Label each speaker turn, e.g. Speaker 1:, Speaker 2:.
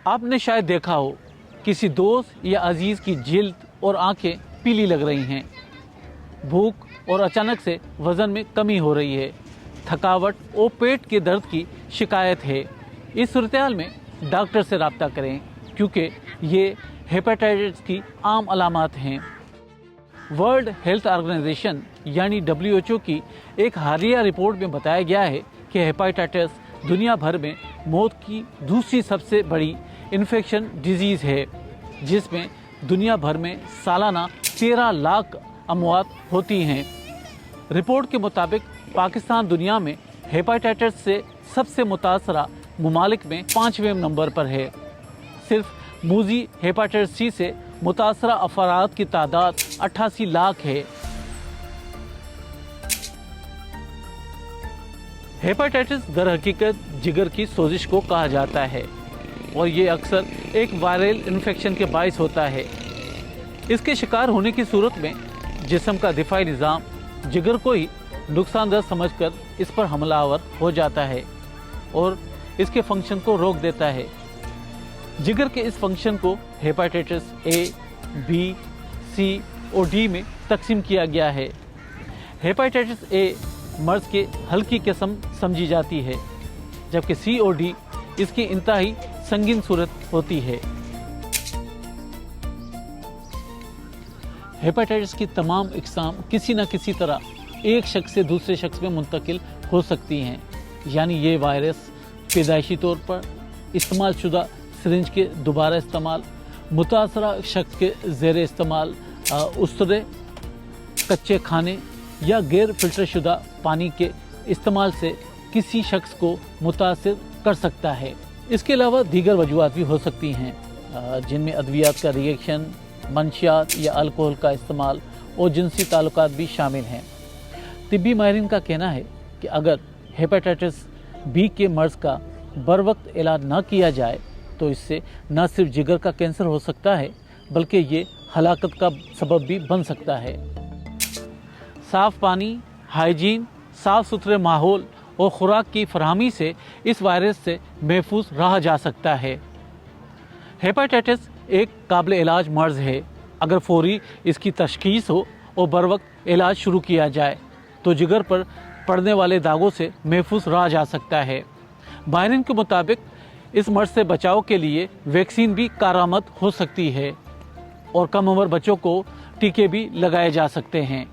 Speaker 1: آپ نے شاید دیکھا ہو کسی دوست یا عزیز کی جلد اور آنکھیں پیلی لگ رہی ہیں، بھوک اور اچانک سے وزن میں کمی ہو رہی ہے، تھکاوٹ اور پیٹ کے درد کی شکایت ہے۔ اس صورتحال میں ڈاکٹر سے رابطہ کریں کیونکہ یہ ہیپاٹائٹس کی عام علامات ہیں۔ ورلڈ ہیلتھ آرگنائزیشن یعنی WHO کی ایک حالیہ رپورٹ میں بتایا گیا ہے کہ ہیپاٹائٹس دنیا بھر میں موت کی دوسری سب سے بڑی انفیکشن ڈیزیز ہے، جس میں دنیا بھر میں سالانہ 13 لاکھ اموات ہوتی ہیں۔ رپورٹ کے مطابق پاکستان دنیا میں ہیپاٹائٹس سے سب سے متاثرہ ممالک میں 5ویں نمبر پر ہے۔ صرف موذی ہیپاٹائٹس سی سے متاثرہ افراد کی تعداد 88 لاکھ ہے۔ ہیپاٹائٹس در حقیقت جگر کی سوزش کو کہا جاتا ہے اور یہ اکثر ایک وائرل انفیکشن کے باعث ہوتا ہے۔ اس کے شکار ہونے کی صورت میں جسم کا دفاعی نظام جگر کو ہی نقصان دہ سمجھ کر اس پر حملہ آور ہو جاتا ہے اور اس کے فنکشن کو روک دیتا ہے۔ جگر کے اس فنکشن کو ہیپاٹائٹس A، B، C اور D میں تقسیم کیا گیا ہے۔ ہیپاٹائٹس A مرض کی ہلکی قسم سمجھی جاتی ہے، جبکہ C اور D اس کی انتہائی سنگین صورت ہوتی ہے۔ ہیپاٹائٹس کی تمام اقسام کسی نہ کسی طرح ایک شخص سے دوسرے شخص میں منتقل ہو سکتی ہیں، یعنی یہ وائرس پیدائشی طور پر استعمال شدہ سرنج کے دوبارہ استعمال، متاثرہ شخص کے زیر استعمال اسطرے، کچے کھانے یا غیر فلٹر شدہ پانی کے استعمال سے کسی شخص کو متاثر کر سکتا ہے۔ اس کے علاوہ دیگر وجوہات بھی ہو سکتی ہیں، جن میں ادویات کا ری ایکشن، منشیات یا الکوہل کا استعمال اور جنسی تعلقات بھی شامل ہیں۔ طبی ماہرین کا کہنا ہے کہ اگر ہیپاٹائٹس B کے مرض کا بروقت علاج نہ کیا جائے تو اس سے نہ صرف جگر کا کینسر ہو سکتا ہے بلکہ یہ ہلاکت کا سبب بھی بن سکتا ہے۔ صاف پانی، ہائیجین، صاف ستھرے ماحول اور خوراک کی فراہمی سے اس وائرس سے محفوظ رہا جا سکتا ہے۔ ہیپاٹائٹس ایک قابل علاج مرض ہے۔ اگر فوری اس کی تشخیص ہو اور بروقت علاج شروع کیا جائے تو جگر پر پڑنے والے داغوں سے محفوظ رہا جا سکتا ہے۔ ماہرین کے مطابق اس مرض سے بچاؤ کے لیے ویکسین بھی کارآمد ہو سکتی ہے اور کم عمر بچوں کو ٹیکے بھی لگائے جا سکتے ہیں۔